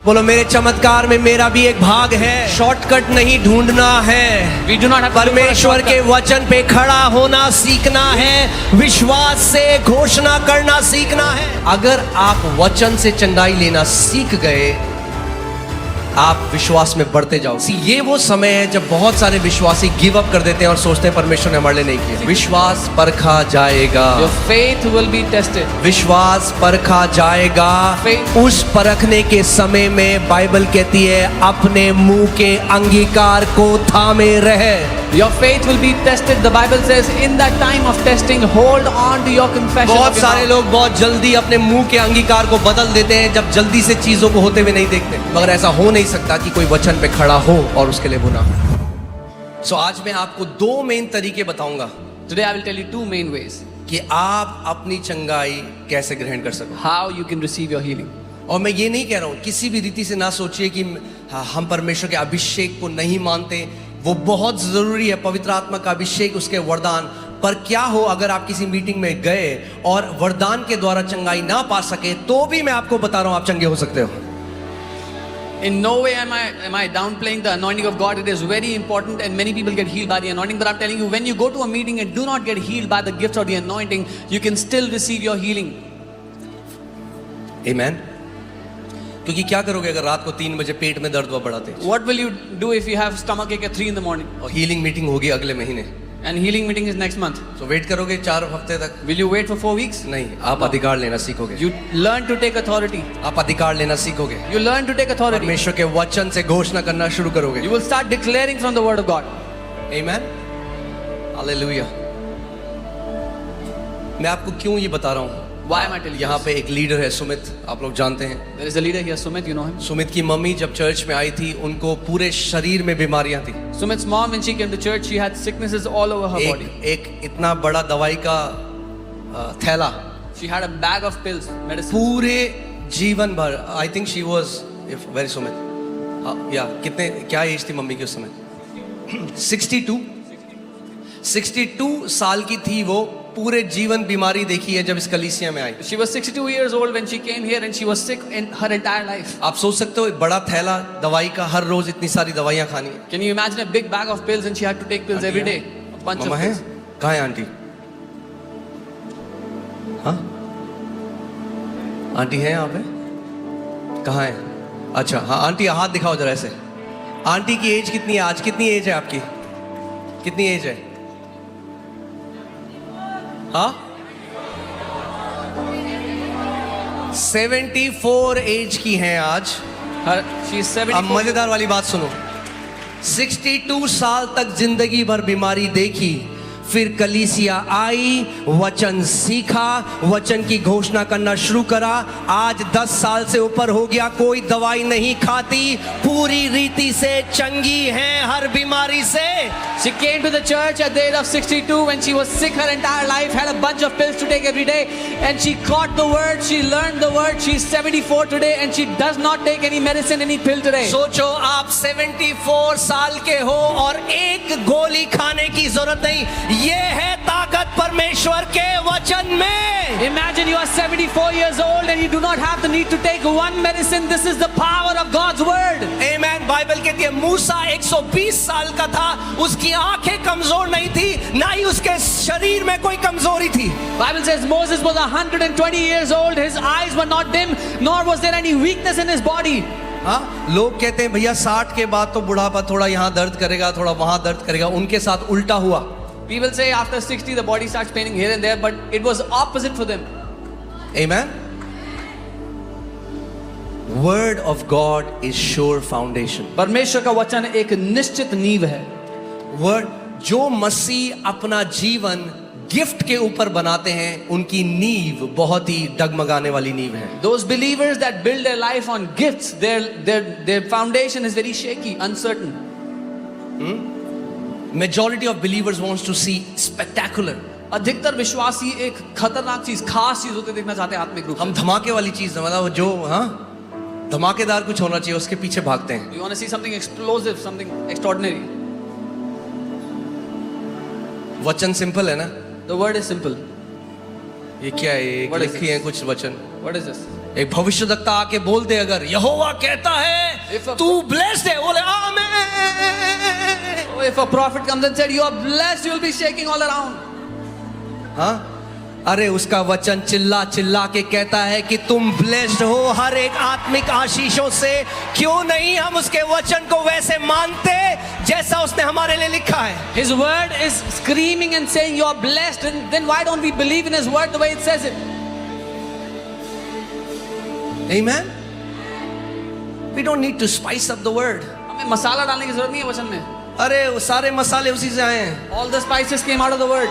बोलो मेरे चमत्कार में मेरा भी एक भाग है। शॉर्टकट नहीं ढूंढना है, We do not have to look for a परमेश्वर के shortcut. वचन पे खड़ा होना सीखना है, विश्वास से घोषणा करना सीखना है। अगर आप वचन से चंगाई लेना सीख गए, आप विश्वास में बढ़ते जाओ। ये वो समय है जब बहुत सारे विश्वासी गिव अप कर देते हैं और सोचते हैं परमेश्वर ने हमारे लिए नहीं किया। विश्वास परखा जाएगा, Your faith will be tested. विश्वास परखा जाएगा। Faith. उस परखने के समय में बाइबल कहती है अपने मुंह के अंगीकार को थामे रहे। Your faith will be tested. The Bible says, in that time of testing, hold on to your confession. बहुत of your सारे mouth. लोग बहुत जल्दी अपने मुंह के अंगीकार को बदल देते हैं जब जल्दी से चीजों को होते हुए नहीं देखते। मगर ऐसा हो नहीं सकता कि कोई वचन पे खड़ा हो और उसके लिए बुना हो। सो आज मैं आपको दो मेन तरीके बताऊंगा Today I will tell you two main ways कि आप अपनी चंगाई कैसे ग्रहण कर सको। how you can receive your healing. और मैं ये नहीं कह रहा हूँ, किसी भी रीति से ना सोचिए कि हम परमेश्वर के अभिषेक को नहीं मानते। वो बहुत जरूरी है, पवित्र आत्मा का अभिषेक, उसके वरदान। पर क्या हो अगर आप किसी मीटिंग में गए और वरदान के द्वारा चंगाई ना पा सके, तो भी मैं आपको बता रहा हूं आप चंगे हो सकते हो। In no way am I downplaying the anointing of God. It is very important and many people get healed by the anointing. But I'm telling you, when you go to a meeting and do not get healed by the gifts or the anointing, you can still receive your healing. आमेन। क्योंकि क्या करोगे अगर रात को 3 बजे पेट में दर्द हुआ बढ़ाते What will you do if you have stomach ache at 3 in the morning? और हीलिंग मीटिंग होगी अगले महीने, And healing meeting is next month. तो वेट करोगे 4 हफ्ते तक? Will you wait for 4 weeks? नहीं, आप अधिकार लेना सीखोगे। You learn to take authority. आप अधिकार लेना सीखोगे, You learn to take authority. परमेश्वर के वचन से घोषणा करना शुरू करोगे। You will start declaring from the word of God. Amen, hallelujah. मैं आपको क्यों ये बता रहा हूँ? Why am I telling you यहाँ this? पे एक लीडर है सुमित, आप लोग जानते हैं। There is a leader here, Sumit, you know him. Sumit की मम्मी जब चर्च में आई थी, उनको पूरे शरीर में बीमारियां थी। Sumit's mom, when she came to church, she had sicknesses all over her body. एक इतना बड़ा दवाई का थैला, She had a bag of pills, medicine. पूरे जीवन भर। I think she was very Sumit, या कितने क्या एज थी मम्मी की उस समय? 62 साल की थी वो। पूरे जीवन बीमारी देखी है जब इस कलीसिया में आई। She was 62 years old when she came here and she was sick in her entire life. आप सोच सकते हो एक बड़ा थैला दवाई का, हर रोज इतनी सारी दवाइयां खानी है। Can you imagine a big bag of pills and she had to take pills every day? A bunch mama of है? pills. कहाँ है आंटी? हाँ, आंटी है यहाँ पे? कहाँ है? अच्छा हाँ, आंटी हाथ दिखाओ जरा ऐसे। आंटी की एज कितनी है आज? कितनी एज है आपकी? कितनी एज है? हाँ, 74 एज की हैं आज। She is अब 74. मजेदार वाली बात सुनो, 62 साल तक जिंदगी भर बीमारी देखी, फिर कलीसिया आई, वचन सीखा, वचन की घोषणा करना शुरू करा। आज 10 साल से ऊपर हो गया, कोई दवाई नहीं खाती, पूरी रीति से चंगी है हर बीमारी से। She came to the church at the age of 62 when she was sick her entire life, had a bunch of pills to take every day, and she caught the word, she learned the word. She's 74 today and she does not take any medicine, any pill today. सोचो आप 74 साल के हो और एक गोली खाने की जरूरत नहीं। ये है ताकत परमेश्वर के वचन में। Imagine you are 74 years old and you do not have the need to take one medicine. This is the power of God's word. Amen. Bible कहती है मूसा 120 साल का था, उसकी आंखें कमजोर नहीं थी, ना ही उसके शरीर में कोई कमजोरी थी। Bible says Moses was 120 years old. His eyes were not dim, nor was there any weakness in his body. हाँ, लोग कहते हैं भैया 60 के बाद तो बुढ़ापा, थोड़ा यहाँ दर्द करेगा, थोड़ा वहां दर्द करेगा। उनके साथ उल्टा हुआ। People say after 60 the body starts paining here and there, but it was opposite for them. Amen. Word of God is sure foundation. परमेश्वर का वचन एक निश्चित नींव है। वर्ड, जो मसीह अपना जीवन गिफ्ट के ऊपर बनाते हैं, उनकी नींव बहुत ही डगमगाने वाली नींव है। Those believers that build their life on gifts, their foundation is very shaky, uncertain. Majority of believers wants to see spectacular. अधिकतर विश्वासी एक खतरनाक चीज, खास चीज होते देखना चाहते हैं आत्मिक रूप से। हम धमाके वाली चीज, मतलब जो हाँ धमाकेदार कुछ होना चाहिए, उसके पीछे भागते हैं। You want to see something explosive, something extraordinary. वचन सिंपल है ना? The word is simple. ये क्या है? What is लिखी है कुछ वचन। What is this? एक भविष्यवक्ता आके बोल दे अगर यहोवा कहता है If a- तू ब्लेस्ड है, बोले आमीन। Oh, if a prophet comes and said, you are blessed, you will be shaking all around. हाँ, अरे उसका वचन चिल्ला चिल्ला के कहता है कि तुम ब्लेस्ड हो हर एक आत्मिक आशीषों से। क्यों नहीं हम उसके वचन को वैसे मानते जैसा उसने हमारे लिए लिखा है। His word is screaming and saying you are blessed, and then why don't we believe in his word the way it says it? Amen. We don't need to spice up the word. हमें मसाला डालने की जरूरत नहीं है वचन में. अरे वो सारे मसाले उसी से आए हैं। All the spices came out of the word.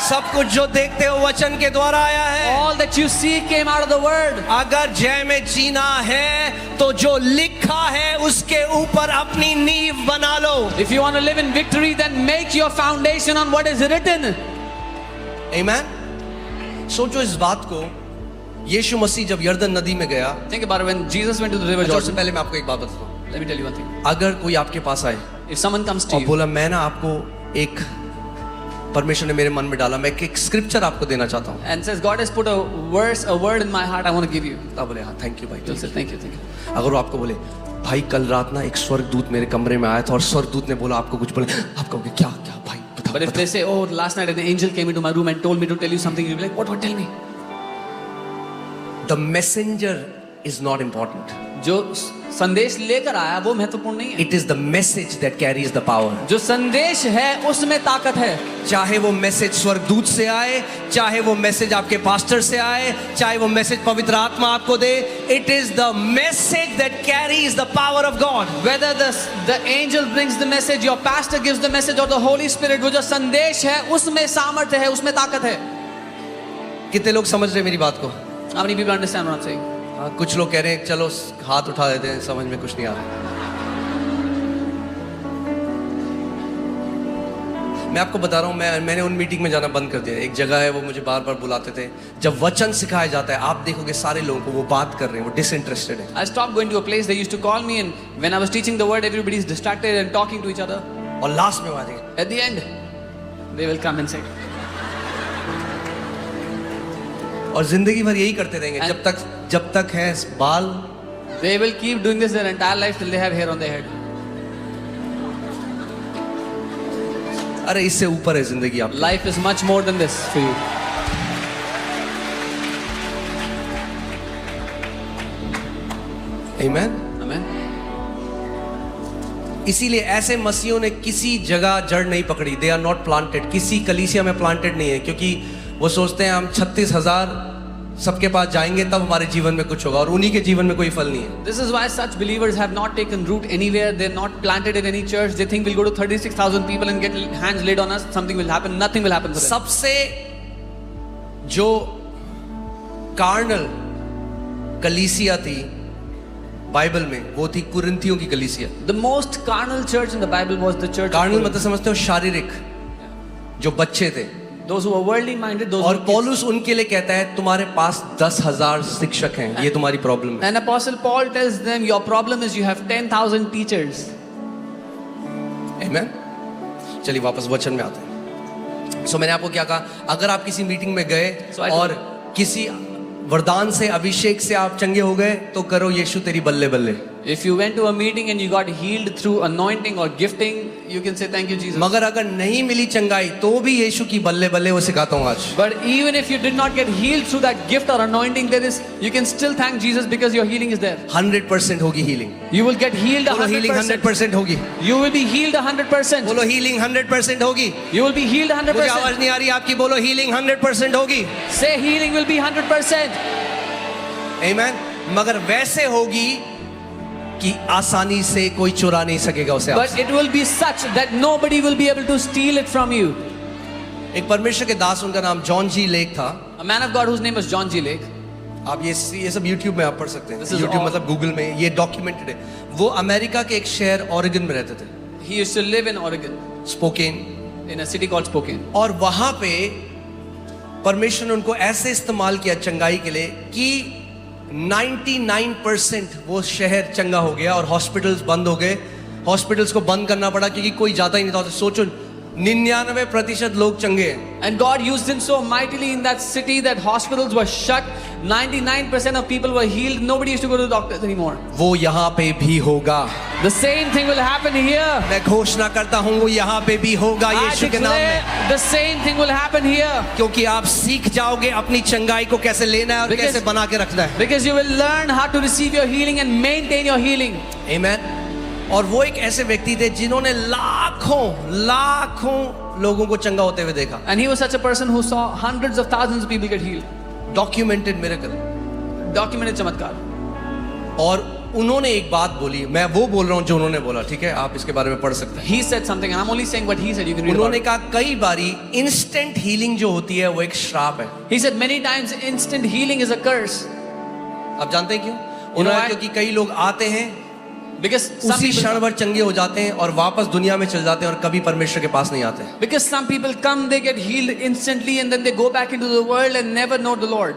सब कुछ जो देखते हो वचन के द्वारा आया है। All that you see came out of the word. अगर जय में जीना है तो जो लिखा है उसके ऊपर अपनी नींव बना लो। If you want to live in victory, then make your foundation on what is written. Amen. सोचो इस बात को, यीशु मसीह जब यर्दन नदी में गया, Think about it, when Jesus went to the river अच्छा, उससे Jordan. पहले मैं आपको एक बात बताता हूँ। Let me tell you one thing. अगर कोई आपके पास आए If someone comes to और you बोला मैं ना आपको एक, परमेश्वर ने मेरे मन में डाला, मैं एक स्क्रिप्चर आपको देना चाहता हूँ, and says, God has put a verse, a word in my heart, I want to give you. तब बोले हाँ थैंक यू भाई। You'll say, thank you, thank you. अगर वो आपको बोले भाई कल रात ना एक स्वर्गदूत मेरे कमरे में आया था और स्वर्गदूत ने बोला आपको कुछ बोले, आप कहोगे क्या क्या भाई बताओ। But if they say, oh, last night an angel came into my room and told me to tell you something, you'll be like, what, tell me. The messenger is not important. जो संदेश लेकर आया वो महत्वपूर्ण नहीं है. It is the message that carries the power. जो संदेश है उसमें ताकत है. चाहे वो मैसेज स्वर्गदूत से आए, चाहे वो मैसेज आपके पास्टर से आए, चाहे वो मैसेज पवित्र आत्मा आपको दे, it is the message that carries the power of God. Whether the angel brings the message, your pastor gives the message, or the Holy Spirit, वो जो संदेश है उसमें सामर्थ्य है, उसमें ताकत है. कितने लोग समझ रहे हैं मेरी बात को? How many people understand what I'm saying? हाँ, कुछ लोग कह रहे हैं चलो हाथ उठा देते हैं, समझ में कुछ नहीं आ रहा। मैं आपको बता रहा हूँ, मैंने उन मीटिंग में जाना बंद कर दिया। एक जगह है वो मुझे बार बार बुलाते थे, जब वचन सिखाया जाता है आप देखोगे सारे लोगों को वो बात कर रहे हैं, वो डिसइंटरेस्टेड है। I stopped going to a place they used to call me, and when I was teaching the word, everybody is distracted and talking to each other. और लास्ट में वो आ जाएंगे, At the end, they will come and say, और जिंदगी भर यही करते रहेंगे जब तक है बाल। they will keep doing this their entire life till they have hair on their head. अरे इससे ऊपर है जिंदगी आपकी। Life is much more than this for you. Amen. Amen. इसीलिए ऐसे मसीहों ने किसी जगह जड़ नहीं पकड़ी। दे आर नॉट प्लांटेड, किसी कलीसिया में प्लांटेड नहीं है, क्योंकि वो सोचते हैं हम 36,000 सबके पास जाएंगे तब हमारे जीवन में कुछ होगा, और उन्हीं के जीवन में कोई फल नहीं है। This is why such believers have not taken root anywhere. They're not planted in any church. They think we'll go to 36,000 people and get hands laid on us. Something will happen. Nothing will happen for them. सबसे जो carnal कलीसिया थी Bible में, वो थी कुरिन्थियों की कलीसिया। The most carnal church in the Bible was the church of carnal Corinth. मतलब समझते हो शारीरिक, जो बच्चे थे। Those who were worldly minded, those और who were kids. पौलुस उनके लिए कहता है तुम्हारे पास 10,000 शिक्षक हैं, ये तुम्हारी प्रॉब्लम है। And Apostle Paul tells them, your problem is you have 10,000 teachers. Amen? चलिए वापस वचन में आते हैं। सो मैंने आपको क्या कहा, अगर आप किसी मीटिंग में गए So I और किसी वरदान से, अभिषेक से आप चंगे हो गए, तो करो यीशु तेरी बल्ले बल्ले। If you went to a meeting and you got healed through anointing or gifting, you can say thank you Jesus. मगर अगर नहीं मिली चंगाई तो भी यीशु की बल्ले बल्ले वो सिखाता हूँ आज। But even if you did not get healed through that gift or anointing, you can still thank Jesus because your healing is there. 100% होगी healing. You will get healed बोलो हीलिंग 100%. 100% होगी। You will be healed 100%. बोलो healing 100% होगी। You will be healed मुझे आवाज 100%. नहीं आ रही आपकी, बोलो हीलिंग 100% होगी। Say healing will be 100%. आमीन। मगर वैसे होगी कि आसानी से कोई चुरा नहीं सकेगा उसे But आपसे। it will be such that nobody will be able to steal it from you. एक परमेश्वर के दास, उनका नाम जॉन जी लेक था। A man of God whose name was John G. Lake. आप ये सब YouTube में आप पढ़ सकते हैं। This is YouTube all- मतलब गूगल में, ये डॉक्यूमेंटेड है। वो अमेरिका के एक शहर ऑरेगन में रहते थे, He used to live in Oregon, spoken, in a city called Spokane. और वहां पे परमेश्वर ने उनको ऐसे इस्तेमाल किया चंगाई के लिए कि 99% वो शहर चंगा हो गया और हॉस्पिटल्स बंद हो गए। हॉस्पिटल्स को बंद करना पड़ा क्योंकि कोई जाता ही नहीं था। सोचो 99% लोग चंगे हैं. And God used him so mightily in that city that hospitals were shut. 99% of people were healed. Nobody used to go to the doctors anymore. वो यहाँ पे भी होगा. The same thing will happen here. मैं घोषणा करता हूँ वो यहाँ पे भी होगा I यीशु के नाम में. declare the same thing will happen here. क्योंकि आप सीख जाओगे अपनी चंगाई को कैसे लेना है और Because- कैसे बना के रखना है. Because you will learn how to receive your healing and maintain your healing. आमीन. और वो एक ऐसे व्यक्ति थे जिन्होंने लाखों लोगों को चंगा होते हुए देखा. And he was such a person who saw hundreds of thousands of people get healed. Documented miracle. Documented चमत्कार. और उन्होंने एक बात बोली, मैं वो बोल रहा हूँ जो उन्होंने बोला, ठीक है, आप इसके बारे में पढ़ सकते हैं. He said something and I'm only saying what he said. You can read about उन्होंने it. कहा कई बारी इंस्टेंट हीलिंग जो होती है वो एक श्राप है. He said many times instant healing is a curse. आप जानते हैं क्यों? उन्होंने why? क्योंकि कई लोग आते हैं Because some उसी क्षण people, भर चंगे हो जाते हैं और वापस दुनिया में चले जाते हैं और कभी परमेश्वर के पास नहीं आते. because some people come, they get healed instantly and then they go back into the world and never know the Lord.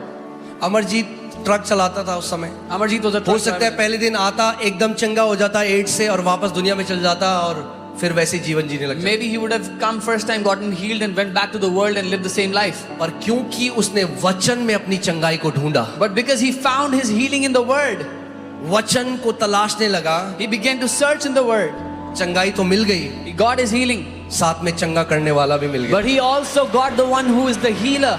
Amarjeet truck चलाता था उस समय. Amarjeet was a हो truck सकता है driver. पहले दिन आता एकदम चंगा हो जाता एड्स से और वापस दुनिया में चल जाता और फिर वैसे ही जीवन जीने लगता. Maybe he would have come first time, gotten healed and went back to the world and lived the same life. पर क्योंकि उसने वचन में अपनी चंगाई को ढूंढा, But because he found his healing in the word, वचन को तलाशने लगा, he began to search in the word. चंगाई तो मिल गई, He got his healing. साथ में चंगा करने वाला भी मिल गया. But he also got the one who is the healer.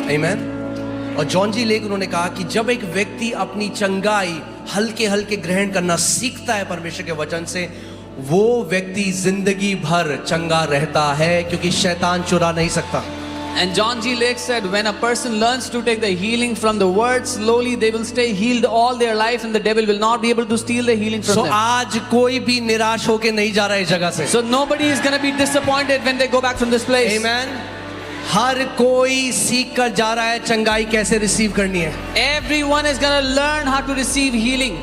आमीन. और जॉन जी लेक उन्होंने कहा कि जब एक व्यक्ति अपनी चंगाई हल्के हल्के ग्रहण करना सीखता है परमेश्वर के वचन से, वो व्यक्ति जिंदगी भर चंगा रहता है क्योंकि शैतान चुरा नहीं सकता. And John G. Lake said, when a person learns to take the healing from the word, slowly they will stay healed all their life and the devil will not be able to steal the healing from so them. आज कोई भी निराश होके नहीं जा रहा है इस जगह से. So nobody is going to be disappointed when they go back from this place. आमीन. हर कोई सीख कर जा रहा है चंगाई कैसे रिसीव करनी है. Everyone is going to learn how to receive healing.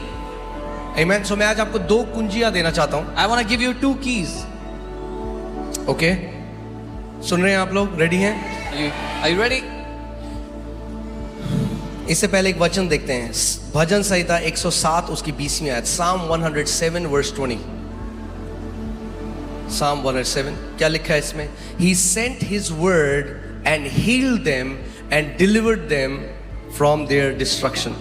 आमीन. सो मैं आज आपको दो कुंजियां देना चाहता हूं. I want to give you 2 keys. Okay, सुन रहे हैं आप लोग? रेडी हैं? Are you ready? इससे पहले एक वचन देखते हैं. भजन संहिता 107 उसकी 20वीं आयत. Psalm 107 verse 20. Psalm 107 क्या लिखा है इसमें? He sent his word and healed them and delivered them from their destruction.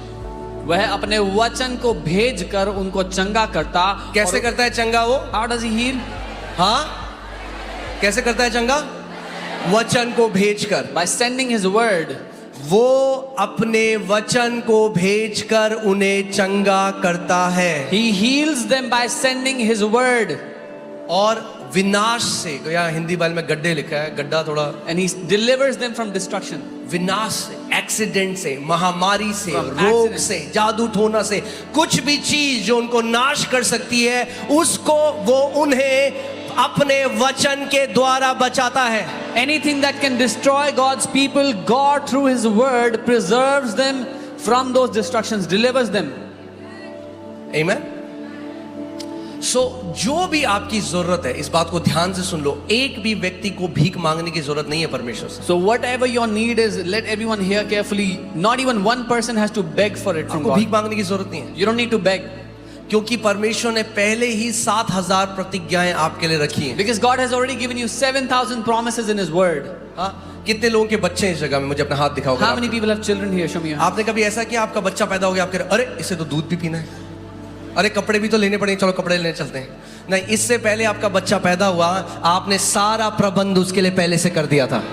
वह अपने वचन को भेजकर उनको चंगा करता. कैसे और- करता है चंगा वो? How does he heal? हाँ, कैसे करता है चंगा? वचन को भेजकर. By sending his word. वो अपने वचन को भेजकर उन्हें चंगा करता है. He heals them by sending his word. और विनाश से, या हिंदी बाइबल में गड्ढे लिखा है, गड्ढा थोड़ा, And he delivers them from destruction. विनाश से, एक्सीडेंट से, महामारी से, From रोग accident. से, जादू टोना से, कुछ भी चीज जो उनको नाश कर सकती है उसको वो उन्हें अपने वचन के द्वारा बचाता है. Anything that can destroy God's people, God through his word preserves them from those destructions, delivers them. आमीन. सो जो भी आपकी जरूरत है, इस बात को ध्यान से सुन लो, एक भी व्यक्ति को भीख मांगने की जरूरत नहीं है परमेश्वर से. So whatever your need is, let everyone hear carefully. Not even one person has to beg for it from आपको भीख God. मांगने की जरूरत नहीं है, You don't need to beg. क्योंकि परमेश्वर ने पहले ही 7,000 प्रतिज्ञाएं आपके लिए रखी हैं. Because God has already given you 7,000 promises in his word. हाँ, कितने लोगों के बच्चे हैं इस जगह में? मुझे अपना हाथ दिखाओ. How many people have children here? Show me your hand. आपने कभी ऐसा किया, आपका बच्चा पैदा हो गया, आप कह रहे अरे इसे तो दूध भी पीना है, अरे कपड़े भी तो लेने पड़ेंगे, चलो कपड़े लेने चलते हैं. नहीं, इससे पहले आपका बच्चा पैदा हुआ, आपने सारा प्रबंध उसके लिए पहले से कर दिया था.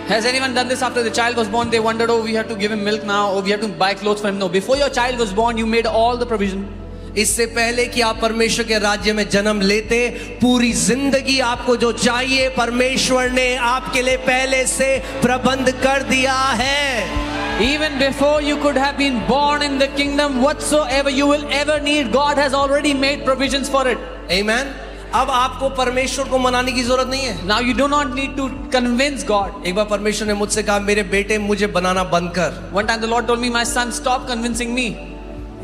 Has anyone done this after the child was born? They wondered, oh, we have to give him milk now, or we have to buy clothes for him. No, before your child was born, you made all the provision. इससे पहले कि आप परमेश्वर के राज्य में जन्म लेते, पूरी जिंदगी आपको जो चाहिए परमेश्वर ने आपके लिए पहले से प्रबंध कर दिया है. Even before you could have been born in the kingdom, whatsoever you will ever need, God has already made provisions for it. आमीन. अब आपको परमेश्वर को मनाने की जरूरत नहीं है. Now you do not need to convince God. एक बार परमेश्वर ने मुझसे कहा, मेरे बेटे मुझे बनाना बंद कर. One time the Lord told me, my son, stop convincing me.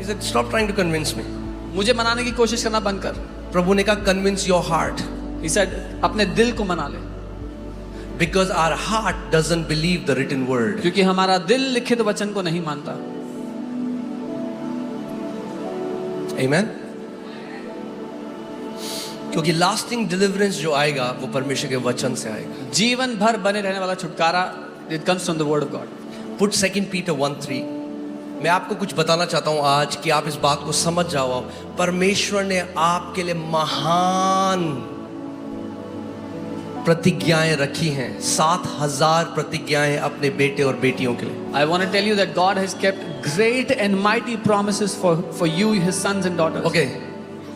He said, stop trying to convince me. मुझे मनाने की कोशिश करना बंद कर. प्रभु ने कहा, convince your heart. He said, अपने दिल को मना ले. Because our heart doesn't believe the written word. क्योंकि हमारा दिल लिखित वचन को नहीं मानता. Amen. क्योंकि लास्टिंग डिलीवरेंस जो आएगा वो परमेश्वर के वचन से आएगा. जीवन भर बने रहने वाला छुटकारा, it comes from the word of God. Put 2 Peter 1:3. मैं आपको कुछ बताना चाहता हूं आज कि आप इस बात को समझ जाओ. परमेश्वर ने आपके लिए महान प्रतिज्ञाएं रखी हैं. 7,000 प्रतिज्ञाएं अपने बेटे और बेटियों के लिए. I want to tell you that God has kept great and mighty promises for you, His sons and daughters. Okay,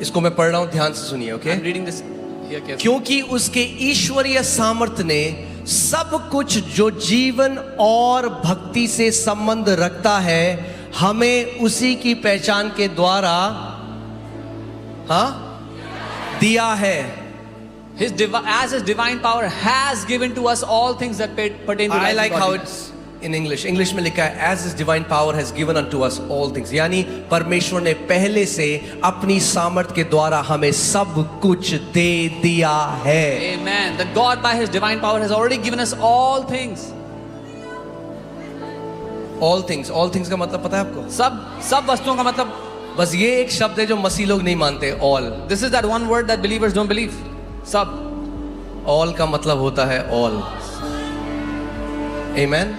इसको मैं पढ़ रहा हूं, ध्यान से सुनिए. Okay, I'm reading this here carefully. क्योंकि उसके ईश्वरीय सामर्थ्य ने सब कुछ जो जीवन और भक्ति से संबंध रखता है हमें उसी की पहचान के द्वारा दिया है. As His divine power has given to us all things that pertain to life I and like how godliness. it's in English. English में लिखा है as His divine power has given unto us all things. यानी परमेश्वर ने पहले से अपनी सामर्थ के द्वारा हमें सब कुछ दे दिया है. Amen. That God by His divine power has already given us all things. All things. All things का मतलब पता है आपको? सब वस्तुओं का मतलब. बस ये एक शब्द है जो मसीह लोग नहीं मानते. All. This is that one word that believers don't believe. सब. All का मतलब होता है all. Amen.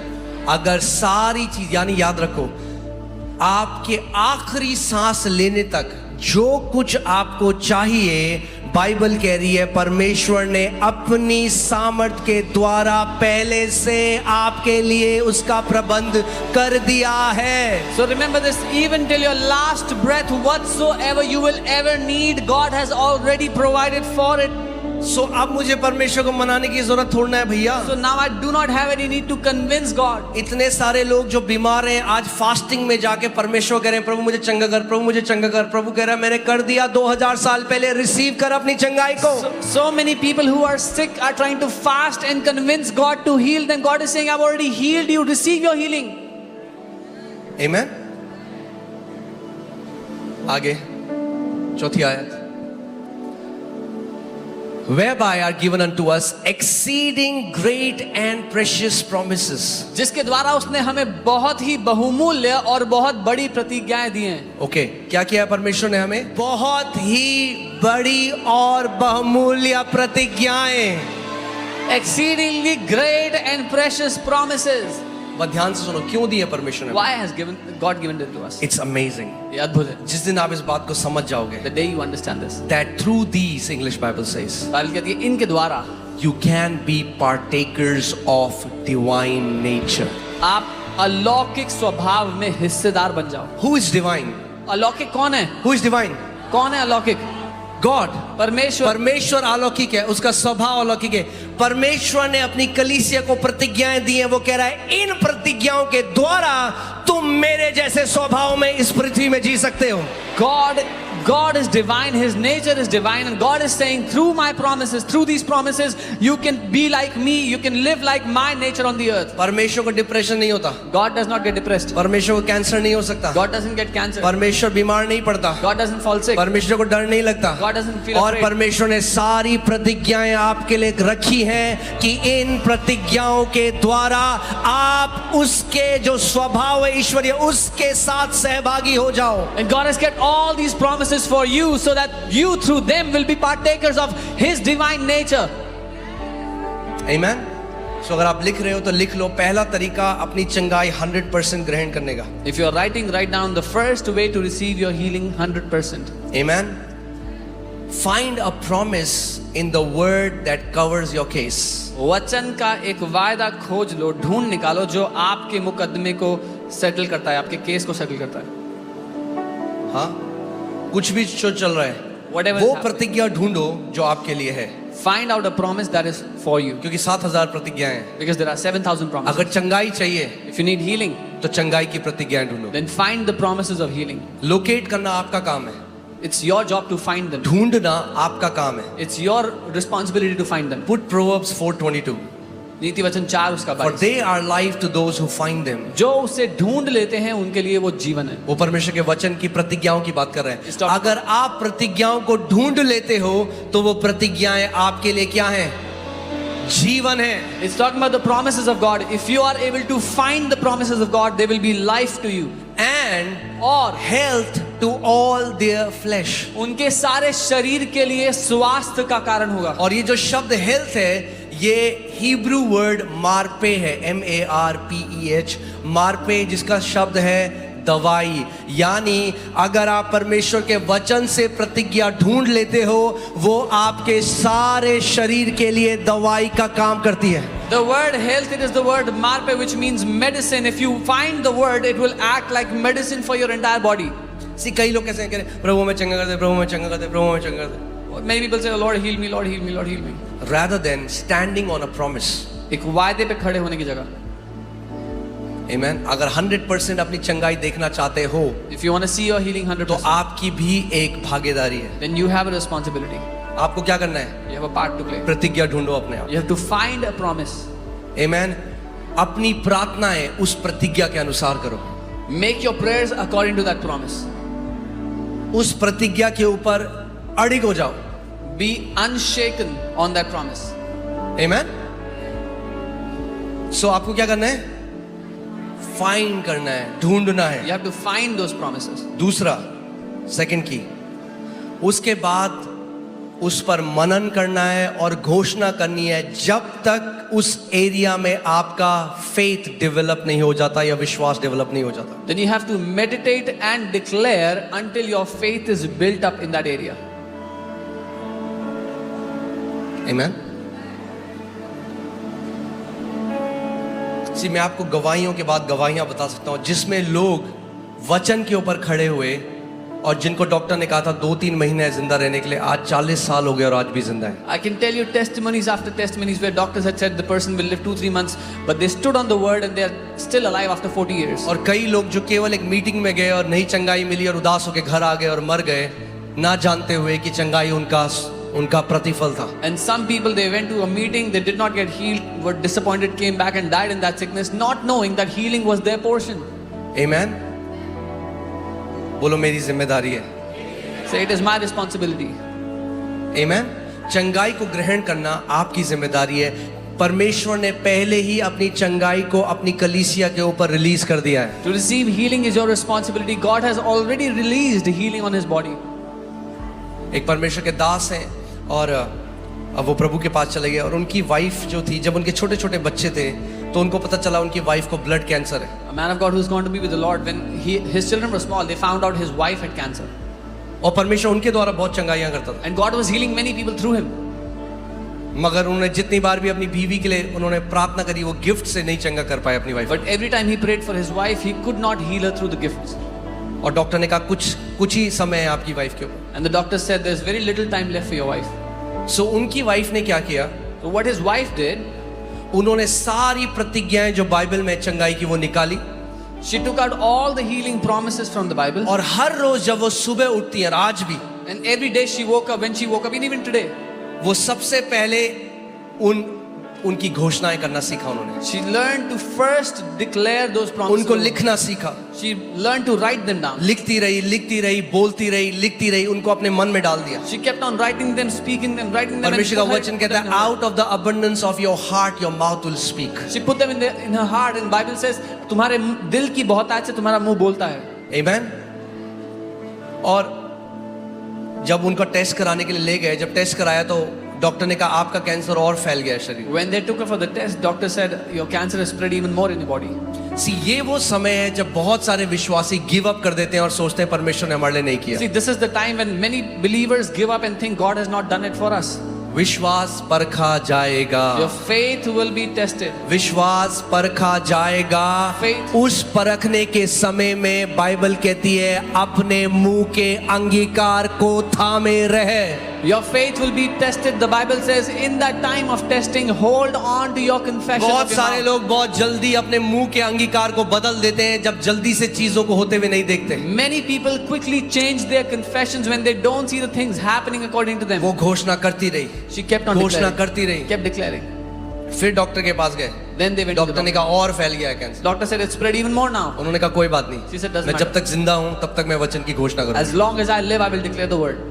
अगर सारी चीज, यानी याद रखो, आपके आखिरी सांस लेने तक जो कुछ आपको चाहिए, बाइबल कह रही है परमेश्वर ने अपनी सामर्थ के द्वारा पहले से आपके लिए उसका प्रबंध कर दिया है. So remember this, even till your last breath, whatsoever you will ever need, God has already provided for it. सो अब मुझे परमेश्वर को मनाने की जरूरत थोड़ा है भैया. So now I do not have any need to convince God. इतने सारे लोग जो बीमार हैं आज फास्टिंग में जाके परमेश्वर कह रहे हैं प्रभु मुझे चंगा कर, प्रभु मुझे चंगा कर. प्रभु कह रहा है मैंने कर दिया 2000 साल पहले, रिसीव कर अपनी चंगाई को. So many people who are sick are trying to fast and convince God to heal them. God is saying, I've already healed you, receive your healing. Amen. आगे चौथी आयत. Whereby are given unto us exceeding great and precious promises. जिसके द्वारा उसने हमें बहुत ही बहुमूल्य और बहुत बड़ी प्रतिज्ञाएं दी हैं. ओके, क्या किया है परमेश्वर ने हमें? बहुत ही बड़ी और बहुमूल्य प्रतिज्ञाएं. Exceedingly great and precious promises. वह ध्यान से सुनो, क्यों दी है परमेश्वर ने? Why has God given it to us? It's amazing. ये अद्भुत है. जिस दिन आप इस बात को समझ जाओगे, The day you understand this. that through these, English Bible says, Bible कहती है इनके द्वारा you can be partakers of divine nature. आप अलौकिक स्वभाव में हिस्सेदार बन जाओ. Who is divine? अलौकिक कौन है? Who is divine? कौन है अलौकिक? God. परमेश्वर. परमेश्वर अलौकिक है, उसका स्वभाव अलौकिक है. परमेश्वर ने अपनी कलीसिया को प्रतिज्ञाएं दी हैं. वो कह रहा है इन प्रतिज्ञाओं के द्वारा तुम मेरे जैसे स्वभाव में इस पृथ्वी में जी सकते हो. God is divine, His nature is divine, and God is saying through my promises, through these promises, you can be like me, you can live like my nature on the earth. परमेश्वर को depression नहीं होता. God does not get depressed. परमेश्वर को cancer नहीं हो सकता. God doesn't get cancer. परमेश्वर बीमार नहीं पड़ता. God doesn't fall sick. परमेश्वर को डर नहीं लगता. God doesn't feel और afraid. परमेश्वर ने सारी प्रतिज्ञाएं आपके लिए रखी हैं कि इन प्रतिज्ञाओं के द्वारा आप उसके जो स्वभाव है ईश्वरीय उसके साथ सहभागी हो जाओ. And God has kept all these promises for you so that you through them will be partakers of His divine nature. Amen. So अगर आप लिख रहे हो तो लिख लो, पहला तरीका अपनी चंगाई 100% ग्रहण करने का. If you are writing, write down the first way to receive your healing 100%. Amen. Find a promise in the word that covers your case. वचन का एक वायदा खोज लो, ढूंढ निकालो जो आपके मुकदमे को सेटल करता है, आपके केस को सेटल करता है. हाँ, कुछ भी जो चल रहा है, Whatever वो is happening. प्रतिज्ञा ढूंढो जो आपके लिए है. Find out a promise that is for you. क्योंकि 7,000 प्रतिज्ञाएं हैं. Because there are 7,000 promises. अगर चंगाई चाहिए If you need healing, तो चंगाई की प्रतिज्ञाएं ढूंढो. then find the promises of healing. Locate करना आपका काम है. It's your job to find them. ढूंढना आपका काम है. It's your responsibility to find them. Put Proverbs 4:22. नीति वचन 4 उसका For 22. they are life to those who find them. जो उसे ढूंढ लेते हैं उनके लिए वो जीवन है. वो परमेश्वर के वचन की प्रतिज्ञाओं की बात कर रहे हैं. Stop. अगर आप प्रतिज्ञाओं को ढूंढ लेते हो तो वो प्रतिज्ञाएं आपके लिए क्या हैं? जीवन है. It's talking about the promises of God. If you are able to find the promises of God, they will be life to you. and और health to all their flesh. उनके सारे शरीर के लिए स्वास्थ्य का कारण होगा। और ये जो शब्द हेल्थ है, ये हिब्रू वर्ड मार्पे है, MARPEH, मार्पे, जिसका शब्द है दवाई। यानी अगर आप परमेश्वर के वचन से प्रतिज्ञा ढूंढ लेते हो, वो आपके सारे शरीर के लिए दवाई का काम करती है। The word health, it is the word marpe, which means medicine. If you find the word, it will act like medicine for your entire body. सी कई लोग कैसे कह रहे हैं, प्रभु में चंगा कर दे, प्रभु में चंगा कर दे, प्रभु में चंगा कर दे। Many people say, Lord heal me, Lord heal me, Lord heal me. Rather than standing on a promise. एक वायदे पे खड़े होने की जगह। Amen. अगर 100% अपनी चंगाई देखना चाहते हो, If you want to see your healing तो 100%, आपकी भी एक भागीदारी है। then you have a responsibility. आपको क्या करना है? You have a part to play. प्रतिज्ञा ढूंढो अपने आप। You have to find a promise. Amen. अपनी प्रार्थनाएं उस प्रतिज्ञा के अनुसार करो। Make your prayers according to that promise. उस प्रतिज्ञा के ऊपर अड़िग हो जाओ। Be unshaken on that promise. Amen. So आपको क्या करना है? फाइंड करना है, ढूंढना है। You have to find those promises. दूसरा, सेकंड की, उसके बाद उस पर मनन करना है और घोषणा करनी है जब तक उस एरिया में आपका फेथ डेवलप नहीं हो जाता या विश्वास डेवलप नहीं हो जाता। Then you have to meditate and declare until your faith is built up in that area. Amen. मैं आपको गवाहियों के बाद गवाहियां बता सकता हूं जिसमें लोग वचन के ऊपर खड़े हुए और जिनको डॉक्टर ने कहा था 2-3 महीने जिंदा रहने के लिए, आज 40 साल हो गए और आज भी जिंदा है। I can tell you testimonies after testimonies where doctors had said the person will live 2-3 months, but they stood on the word and they are still alive after 40 years. और कई लोग जो केवल एक मीटिंग में गए और नई चंगाई मिली और उदास होकर घर आ गए और मर गए, ना जानते हुए कि चंगाई उनका प्रतिफल था। And some people, they went to a meeting, they did not get healed, were disappointed, came back and died in that sickness, not knowing that healing was their portion. Amen. बोलो मेरी जिम्मेदारी है। Say, it is my responsibility. Amen. चंगाई को ग्रहण करना आपकी जिम्मेदारी है। परमेश्वर ने पहले ही अपनी चंगाई को अपनी कलीसिया के ऊपर रिलीज कर दिया है। To receive healing is your responsibility. God has already released healing on his body. एक परमेश्वर के दास हैं और अब वो प्रभु के पास चले गए और उनकी वाइफ जो थी, जब उनके छोटे छोटे बच्चे थे तो उनको पता चला उनकी वाइफ को ब्लड कैंसर है। A man of God who's gone to be with the Lord, when his children were small, they found out his wife had cancer. और परमेश्वर उनके द्वारा बहुत चंगाइयां करता था। And God was healing many people through him. मगर उन्होंने जितनी बार भी अपनी बीवी के लिए उन्होंने प्रार्थना करी, वो गिफ्ट से नहीं चंगा कर पाए अपनी wife. But every time he prayed for his wife, he could not heal her through the gifts. और डॉक्टर ने कहा कुछ ही समय है आपकी वाइफ के ऊपर। And the doctor said there's very little time left for your wife. सो उनकी वाइफ ने क्या किया? So what his wife did, उन्होंने सारी प्रतिज्ञाएं जो बाइबल में चंगाई की वो निकाली she took out all the healing promises from the Bible. और हर रोज जब वो सुबह उठती है, आज भी, And every day she woke up, when she woke up, and even today, वो सबसे पहले उनकी घोषणाएं करना सीखा उन्होंने। she learned to first declare those promises. उनको लिखना सीखा। She learned to write them down. लिखती रही, बोलती रही, उनको अपने मन में डाल दिया। She kept on writing them, speaking them, writing them. परमेश्वर का वचन कहता है, out of the abundance of your heart your mouth will speak. She put them in her heart, and Bible says तुम्हारे दिल की बहुतायत से तुम्हारा मुंह बोलता है। Amen. और जब उनको टेस्ट कराने के लिए ले गए, जब टेस्ट कराया तो डॉक्टर ने कहा आपका कैंसर और फैल गया शरीर। When they took her for the test, doctor said your cancer is spread even more in your body. ये वो समय है जब बहुत सारे विश्वासी गिव अप कर देते हैं और सोचते हैं परमेश्वर ने हमारे लिए नहीं किया। See, this is the time when many believers give up and think God has not done it for us. विश्वास परखा जाएगा। Your faith will be tested. विश्वास परखा जाएगा। Faith. उस परखने के समय में बाइबल कहती है अपने मुंह के अंगीकार को थामे रहे। Your faith will be tested. The Bible says in that time of testing, hold on to your confession. बहुत of your सारे mouth. लोग बहुत जल्दी अपने मुंह के अंगीकार को बदल देते हैं जब जल्दी से चीजों को होते हुए नहीं देखते। Many people quickly change their confessions when they don't see the things happening according to them. वो घोषणा करती रही, She kept on घोषणा declaring. करती रही। Kept declaring. फिर डॉक्टर के पास गए, Then they went to the doctor ने doctor. कहा और फैल गया है cancer. Doctor said it's spread even more now. उन्होंने कहा कोई बात She नहीं, said, "Doesn't मैं जब matter. तक जिंदा हूं तब तक मैं वचन की घोषणा करूंगा। As long as I live, I will declare the word.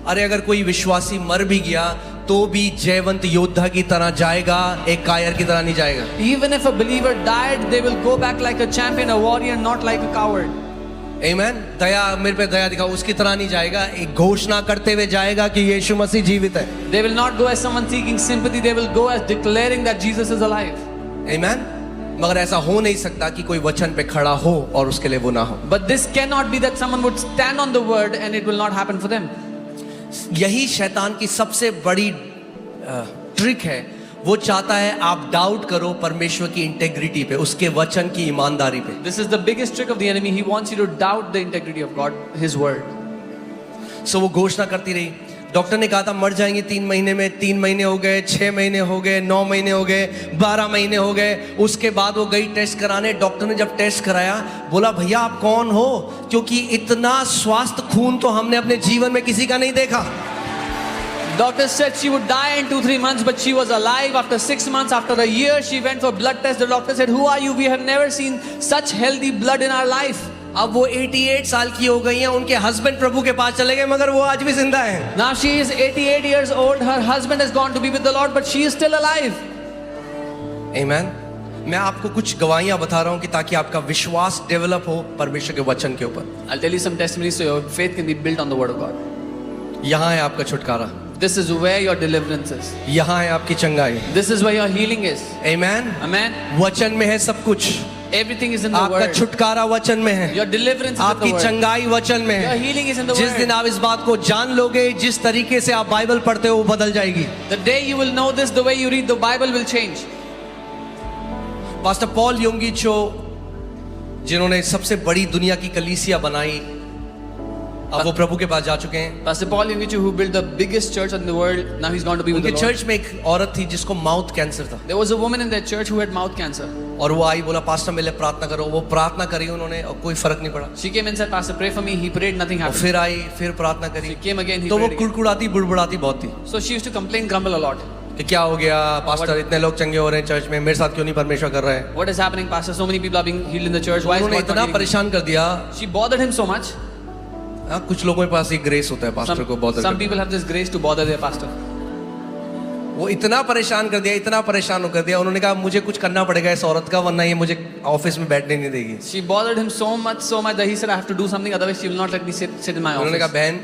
अरे अगर कोई विश्वासी मर भी गया तो भी जयवंत योद्धा की तरह जाएगा, एक कायर की तरह नहीं जाएगा। Even if a believer died, they will go back like a champion, a warrior, not like a coward. आमीन। दया, मेरे पे दया दिखाओ, उसकी तरह नहीं जाएगा, एक घोषणा करते हुए जाएगा कि यीशु मसीह जीवित है। They will not go as someone seeking sympathy, they will go as declaring that Jesus is alive. आमीन। मगर ऐसा हो नहीं सकता कि कोई वचन पे खड़ा हो और उसके लिए वो ना हो। But this cannot be that someone would stand on the word and it will not happen for them. यही शैतान की सबसे बड़ी ट्रिक है। वो चाहता है आप डाउट करो परमेश्वर की इंटेग्रिटी पे, उसके वचन की ईमानदारी पे। This is the biggest trick of the enemy. He wants you to doubt the integrity of God, His word. सो वो घोषणा करती रही। डॉक्टर ने कहा था मर जाएंगे 3 महीने में, 3 महीने हो गए, 6 महीने हो गए, 9 महीने हो गए, 12 महीने हो गए। उसके बाद वो गई टेस्ट कराने। डॉक्टर ने जब टेस्ट कराया बोला भैया आप कौन हो, क्योंकि इतना स्वास्थ्य खून तो हमने अपने जीवन में किसी का नहीं देखा। Doctor said she would die in 2-3 months, but she was alive after 6 months. After a year, she went for blood test. The doctor said, "Who are you? We have never seen such healthy blood in our life." अब वो 88 साल की हो गई हैं, उनके husband प्रभु के पास चले गए, मगर वो आज भी जिंदा हैं। Now she is 88 years old. Her husband has gone to be with the Lord, but she is still alive. आमीन। मैं आपको कुछ गवाहियां बता रहा हूं कि ताकि आपका विश्वास डेवलप हो परमेश्वर के वचन के ऊपर। I'll tell you some testimonies so your faith can be built on the word of God. यहाँ है आपका छुटकारा, This is where your deliverance is. यहाँ है आपकी चंगाई। This is where your healing is. आमीन। Amen. वचन में है सब कुछ। Everything is in the आपका word. छुटकारा वचन में है, Your deliverance is in आपकी the word. चंगाई वचन में Your है। healing is in the जिस दिन word. आप इस बात को जान लोगे, जिस तरीके से आप बाइबल पढ़ते हो वो बदल जाएगी। The day you will know this, the way you read the Bible will change. Pastor Paul Yonggi Cho, जिन्होंने सबसे बड़ी दुनिया की कलीसिया बनाई, अब वो प्रभु के पास जा चुके हैं। Pastor Paul Yungichu, who built the biggest church in the world, now he's gone to be with उनके the Lord. चर्च में एक औरत थी जिसको माउथ कैंसर था, There was a woman in that church who had mouth cancer. और वो आई, बोला पास्टर मेरे लिए प्रार्थना करो। वो प्रार्थना करी उन्होंने और कोई फर्क नहीं पड़ा। She came and said, "Pastor, pray for me." He prayed, nothing और happened. फिर आई, फिर प्रार्थना करी, She came again, he तो वो prayed again. कुड़कुड़ाती बुड़बुड़ाती बहुत थी So she used to complain, grumble a lot. कि क्या हो गया पास्टर, इतने लोग चंगे हो रहे हैं चर्च में, मेरे साथ क्यों नहीं परमेश्वर कर रहे हैं। What is happening, Pastor? So many people are being healed in the church. Why is उन्होंने God not इतना healing me? परेशान कर दिया। She bothered him so much. हाँ, कुछ लोगों के पास ये ग्रेस होता है पास्टर को बॉदर Some करने people have this grace to bother their pastor. का। वो इतना परेशान कर दिया, इतना परेशान कर दिया। उन्होंने कहा मुझे कुछ करना पड़ेगा इस औरत का, वरना ये मुझे ऑफिस में बैठने नहीं देगी। She bothered him so much that he said, "I have to do something, otherwise she will not let me sit in my उन्होंने कहा office." बहन,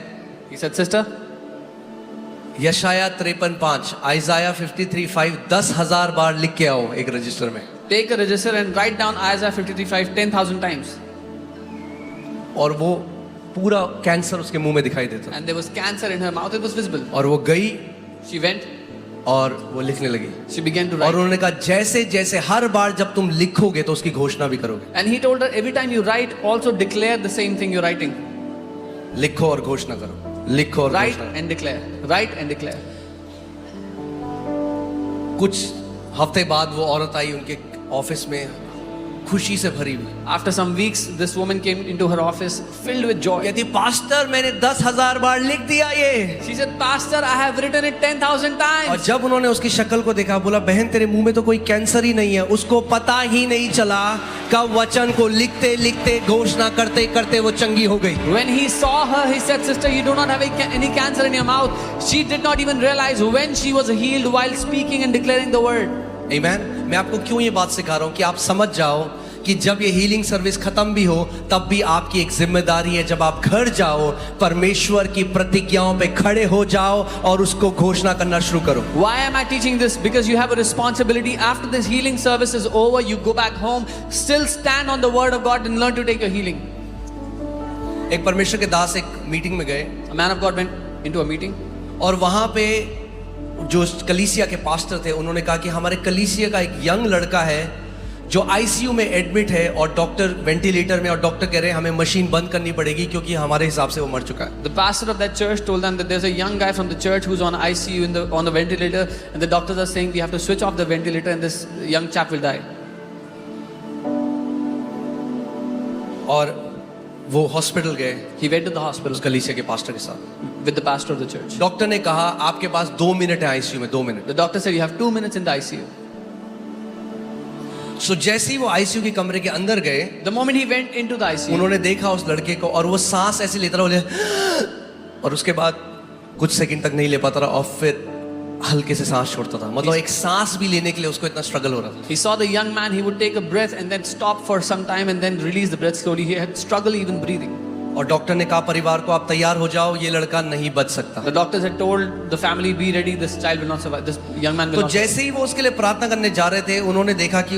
He said, "Sister, यशाया 53:5, आइजाया 53:5 10,000 बार लिख के आओ एक रजिस्टर में, take a register and write down Isaiah 53:5 10,000 times." और वो पूरा कैंसर उसके मुंह में दिखाई देता। And there was cancer in her mouth, it was visible. और वो गई She went, और वो लिखने लगी, she began to और write. उन्होंने कहा जैसे जैसे हर बार जब तुम लिखोगे तो उसकी घोषणा भी करोगे। And he told her, every time you write, also declare the same thing you're writing. लिखो और घोषणा करो, लिखो और Write घोषणा। and declare. Write and declare. कुछ हफ्ते बाद वो औरत आई उनके ऑफिस में खुशी से भरी हुई। After some weeks, this woman came into her office filled with joy. कहती पास्टर मैंने 10,000 बार लिख दिया ये। She said, "Pastor, I have written it 10,000 और times." जब उन्होंने उसकी शक्ल को देखा, बोला बहन तेरे मुंह में तो कोई कैंसर ही नहीं है। उसको पता ही नहीं चला कब वचन को लिखते लिखते घोषणा करते करते वो चंगी हो गई। When he saw her, he said, "Sister, you do not have any cancer in your mouth." She did not even realize when she was healed while speaking and declaring the word. आमीन। मैं आपको क्यों ये बात सिखा रहा हूँ कि आप समझ जाओ कि जब ये हीलिंग सर्विस खत्म भी हो तब भी आपकी एक जिम्मेदारी है, जब आप घर जाओ परमेश्वर की प्रतिज्ञाओं पे खड़े हो जाओ और उसको घोषणा करना शुरू करो। Why am I teaching this? Because you have a responsibility. After this healing service is over, you go back home, still stand on the word of God and learn to take your healing. एक परमेश्वर के दास एक meeting में गए A man of God went into a meeting. और वहां पे जो कलीसिया के पास्टर थे उन्होंने कहा कि हमारे कलीसिया का एक यंग लड़का है जो आईसीयू में एडमिट है और डॉक्टर वेंटिलेटर में, और डॉक्टर कह रहे हैं हमें मशीन बंद करनी पड़ेगी क्योंकि हमारे हिसाब से वो मर चुका है। The pastor of that church told them that there's a young guy from the church who's on ICU on the ventilator, and the doctors are saying we have to switch off the ventilator and this young chap will die. और वो hospital गए He went to the hospital उस कलीसिया के pastor के साथ। with the pastor of the church. Doctor ने कहा आपके पास 2 मिनट है आईसीयू में, 2 minute. The doctor said you have 2 minutes in the ICU. सो जैसे ही वो आईसीयू के कमरे के अंदर गए, The moment he went into the ICU, उन्होंने देखा उस लड़के को और वो सांस ऐसे लेता रहा, बोले और उसके बाद कुछ सेकंड तक नहीं ले पाता रहा और फिर हल्के से सांस छोड़ता था, मतलब एक सांस भी लेने के लिए उसको इतना स्ट्रगल हो रहा था। He saw the young man, he would take a breath and then stop for some time and then release the breath slowly. He had struggle even breathing. और डॉक्टर ने कहा परिवार को आप तैयार हो जाओ, ये लड़का नहीं बच सकता। The doctors had told the family, be ready, this child will not survive, this young man will तो not survive. जैसे ही वो उसके लिए प्रार्थना करने जा रहे थे, उन्होंने देखा कि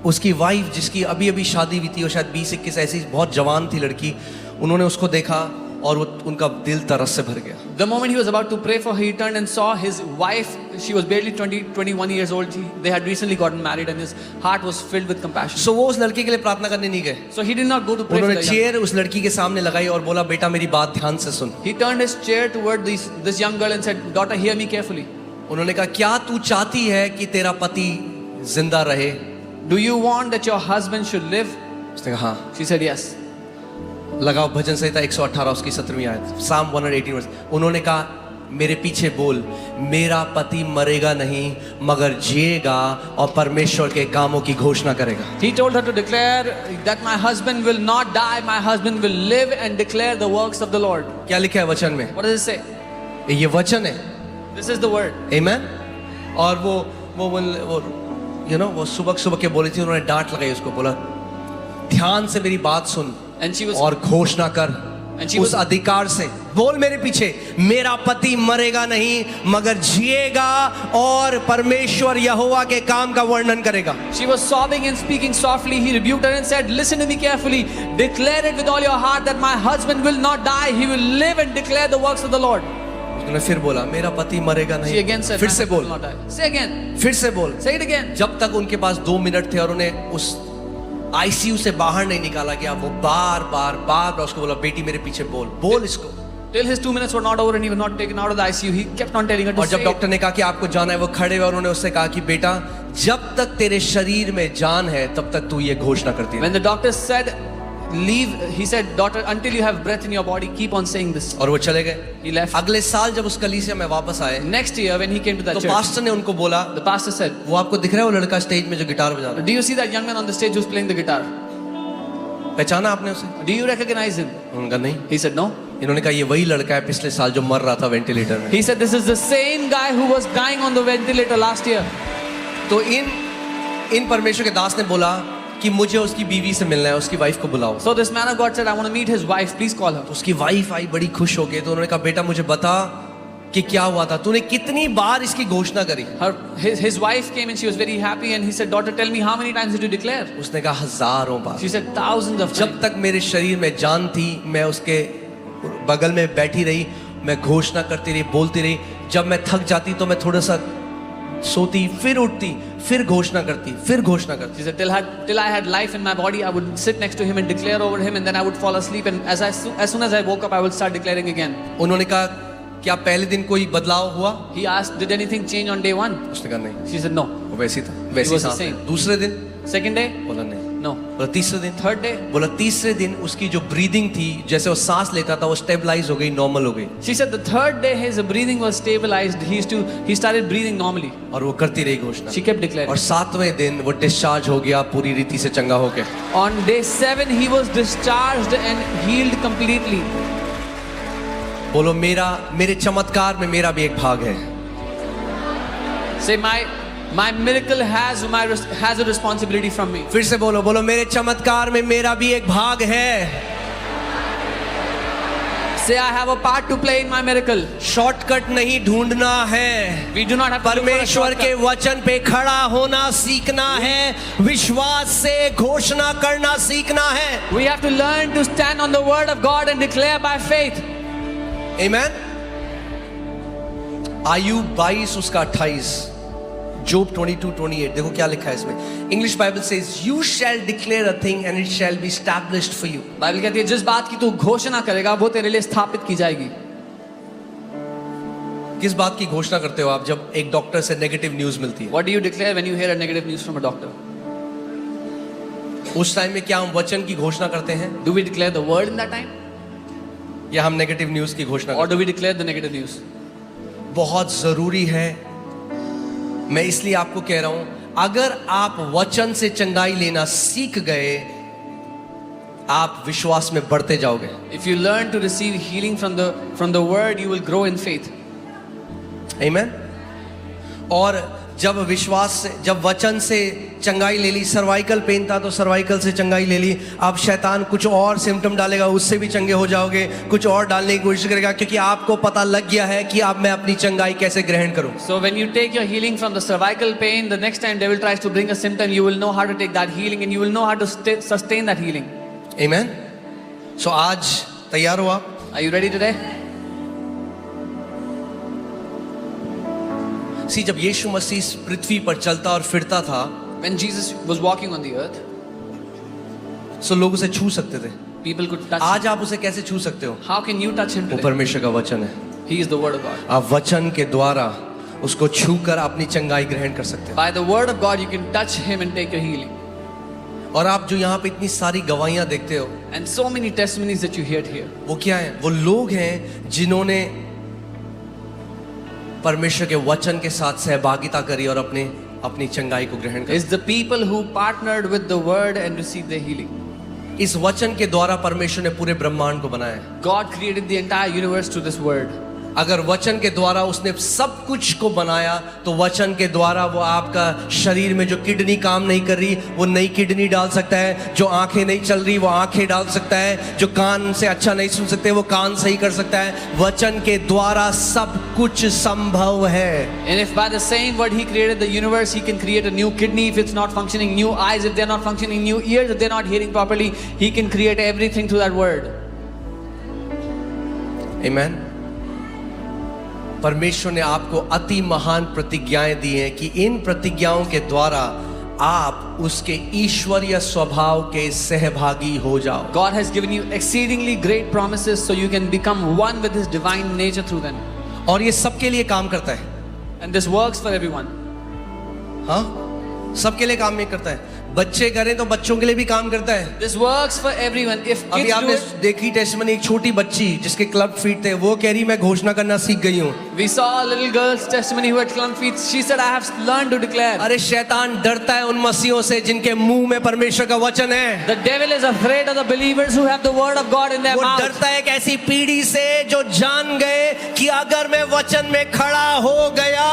उसकी वाइफ, जिसकी अभी अभी शादी हुई थी और शायद 20-21 ऐसी बहुत जवान थी लड़की, उन्होंने उसको देखा और वो उनका दिल तरस से भर गया। The moment he was about to pray for her, he turned and saw his wife. She was barely 21 years old. They had recently gotten married and his heart was filled with compassion. सो वो उस लड़की के लिए प्रार्थना करने नहीं गए। So he did not go to pray for उन्होंने the young. चेयर उस लड़की के सामने लगाई और बोला बेटा मेरी बात ध्यान से सुन। He turned his chair toward this young girl and said, daughter, hear me carefully. उन्होंने कहा क्या तू चाहती है कि तेरा पति जिंदा रहे? Do you want that your husband should live? उसने कहा हाँ। She said yes. लगाओ भजन संहिता 118 उसकी 17वीं आयत, Psalm 118 वर्स। उन्होंने कहा मेरे पीछे बोल, मेरा पति मरेगा नहीं मगर जिएगा और परमेश्वर के कामों की घोषणा करेगा। He told her to declare that my husband will not die, my husband will live and declare the works of the Lord. क्या लिखा है वचन में? What does it say? ये वचन है। This is the word. आमेन। और वो वो सुबह के बोली थी, उन्होंने डांट लगाई उसको, बोला ध्यान से मेरी बात सुन And she was और घोषणा कर And she उस was- अधिकार से बोल मेरे पीछे, मेरा पति मरेगा नहीं मगर जिएगा और परमेश्वर यहोवा के काम का वर्णन करेगा। She was sobbing and speaking softly. He rebuked her and said, listen to me carefully. Declare it with all your heart that my husband will not die. He will live and declare the works of the Lord. उसने फिर बोला मेरा पति मरेगा She नहीं। again said, फिर my से husband will बोल, not die. Say again. फिर से बोल। Say it again. जब तक उनके पास 2 मिनट थे और उन्हें उस आईसीयू से बाहर नहीं निकाला गया, वो बार बार उसको बोला बेटी मेरे पीछे बोल इसको। Till his 2 minutes were not over and he was not taken out of the ICU, he kept on telling her to और say जब डॉक्टर ने कहा कि आपको जाना है, वो खड़े हुए और उन्होंने उससे कहा कि बेटा जब तक तेरे शरीर में जान है तब तक तू ये घोषणा करती it. है। When the doctor said, leave, he said, daughter, until you have breath in your body, keep on saying this. और वो चले गए। He left. अगले साल जब उस कलीसिया में वापस आए Next year, when he came to that तो church, पास्टर ने उनको बोला, the pastor said, वो आपको दिख रहा है वो लड़का स्टेज में जो गिटार बजा रहा do you see that young man on the stage who's playing the guitar? है, पहचाना आपने उसे? Do you recognize him? उनका नहीं। He said, no. इन्होंने कहा ये वही लड़का है पिछले साल जो मर रहा था वेंटिलेटर में। He said, this is the same guy who was dying on the ventilator last year. तो इन परमेश्वर के दास ने बोला कि मुझे उसकी बीवी से मिलना है, उसकी वाइफ को बुलाओ। So this man of God said, I want to meet his wife, please call her. उसकी वाइफ आई बड़ी खुश हो गई, तो उन्होंने कहा बेटा मुझे बता कि क्या हुआ था, तूने कितनी बार इसकी घोषणा करी? His wife came and she was very happy and he said, daughter, tell me how many times did you declare? उसने कहा हजारों बार। She said, thousands of जब times. तक मेरे शरीर में जान थी मैं उसके बगल में बैठी रही, मैं घोषणा करती रही, बोलती रही। जब मैं थक जाती तो मैं थोड़ा सा सोती, फिर उठती, फिर घोषणा करती, फिर घोषणा करती। She said, till I had life in my body, I would sit next to him and declare over him and then I would fall asleep and as soon as I woke up, I would start declaring again. उन्होंने कहा क्या पहले दिन कोई बदलाव हुआ? He asked, did anything change on day 1? उसने कहा नहीं, She said, no. वो वैसी था, It वैसी was the सांस है। same. दूसरे दिन Second day? बोला नहीं, No. बोला तीसरे दिन, Third day? बोला तीसरे दिन उसकी जो ब्रीदिंग थी, जैसे वो सांस लेता था वो स्टेबलाइज हो गई, नॉर्मल हो गई। She said the third day his breathing was stabilized. He started breathing normally. और वो करती रही घोषणा। She kept declaring. और 7वें दिन वो डिस्चार्ज हो गया पूरी रीति से चंगा होके। On day 7 he was discharged and healed completely. बोलो मेरे चमत्कार में मेरा भी एक भाग है। Say my miracle has a responsibility from me. फिर से बोलो मेरे चमत्कार में मेरा भी एक भाग है। Say I have a part to play in my miracle. Shortcut नहीं ढूंढना है, We do not have to look for a परमेश्वर के shortcut. वचन पे खड़ा होना सीखना है, विश्वास से घोषणा करना सीखना है। We have to learn to stand on the word of God and declare by faith. आमीन। आयुब 22 उसका 28, जोब 22:28, देखो क्या लिखा है इसमें। English Bible says you shall declare a thing and it shall be established for you. Bible कहती है जिस बात की तू घोषणा करेगा वो तेरे लिए स्थापित की जाएगी। किस बात की घोषणा करते हो आप जब एक डॉक्टर से नेगेटिव न्यूज मिलती है? What do you declare when you hear a negative news from a doctor? उस टाइम में क्या हम वचन की घोषणा करते हैं Do we declare the word in that time? या हम नेगेटिव न्यूज की घोषणा Or करते do we declare the negative news? हैं? बहुत जरूरी है, मैं इसलिए आपको कह रहा हूं, अगर आप वचन से चंगाई लेना सीख गए आप विश्वास में बढ़ते जाओगे। If you learn to receive healing from the word, you will grow in faith. आमीन। और जब विश्वास से, जब वचन से चंगाई ले ली, सर्वाइकल पेन था तो सर्वाइकल से चंगाई ले ली, अब शैतान कुछ और सिम्टम डालेगा, उससे भी चंगे हो जाओगे, कुछ और डालने की कोशिश करेगा, क्योंकि आपको पता लग गया है कि अब मैं अपनी चंगाई कैसे ग्रहण करूं. So when you take your healing from the cervical pain, the next time devil tries to bring a symptom, you will know how to take that healing and you will know how to sustain that healing. Amen. So आज तैयार हो आप? Are you ready today? सी जब यीशु मसीह इस पृथ्वी पर चलता और फिरता था, When Jesus was walking on the earth, सो लोग उसे छू सकते थे. people could touch आज him. आप उसे कैसे छू सकते हो? How can you touch him वो today? परमेश्वर का वचन है. He is the word of God. आप वचन के द्वारा उसको छूकर अपनी चंगाई ग्रहण कर सकते By the word of God, you can touch him and take your healing. हो. और आप जो यहाँ पे इतनी सारी गवाहियां देखते हो, And so many testimonies that you heard here. वो क्या है? वो लोग हैं जिन्होंने परमेश्वर के वचन के साथ सहभागिता करी और अपनी चंगाई को ग्रहण करी. It's the people who partnered with the word and received their healing. इस वचन के द्वारा परमेश्वर ने पूरे ब्रह्मांड को बनाया है. God created the entire universe through this word. अगर वचन के द्वारा उसने सब कुछ को बनाया, तो वचन के द्वारा वो आपका शरीर में जो किडनी काम नहीं कर रही वो नई किडनी डाल सकता है, जो आंखें नहीं चल रही वो आंखें डाल सकता है, जो कान से अच्छा नहीं सुन सकते वो कान सही कर सकता है. वचन के द्वारा सब कुछ संभव है. And if by the same word he created the universe, he can create a new kidney if it's not functioning, new eyes if they're not functioning, new ears if they're not hearing properly, he can create everything through that word. Amen. परमेश्वर ने आपको अति महान प्रतिज्ञाएं दी हैं कि इन प्रतिज्ञाओं के द्वारा आप उसके ईश्वरीय स्वभाव के सहभागी हो जाओ. God has given you exceedingly great promises so you can become one with his divine nature through them. और ये सबके लिए काम करता है. And this works for everyone. हाँ, सबके लिए काम नहीं करता है. बच्चे करें तो बच्चों के लिए भी काम करता है. This works for everyone. If अभी kids do आपने it, देखी टेस्टमनी, एक छोटी बच्ची जिसके क्लब फीट थे, वो कह रही मैं घोषणा करना सीख गई हूँ. we saw a little girl's testimony who had clump feet. She said, I have learned to declare. अरे शैतान डरता है उन मसीहों से जिनके मुंह में परमेश्वर का वचन है. The devil is afraid of the believers who have the word of God in their वो mouth. डरता है एक ऐसी पीढ़ी से जो जान गए कि अगर मैं वचन में खड़ा हो गया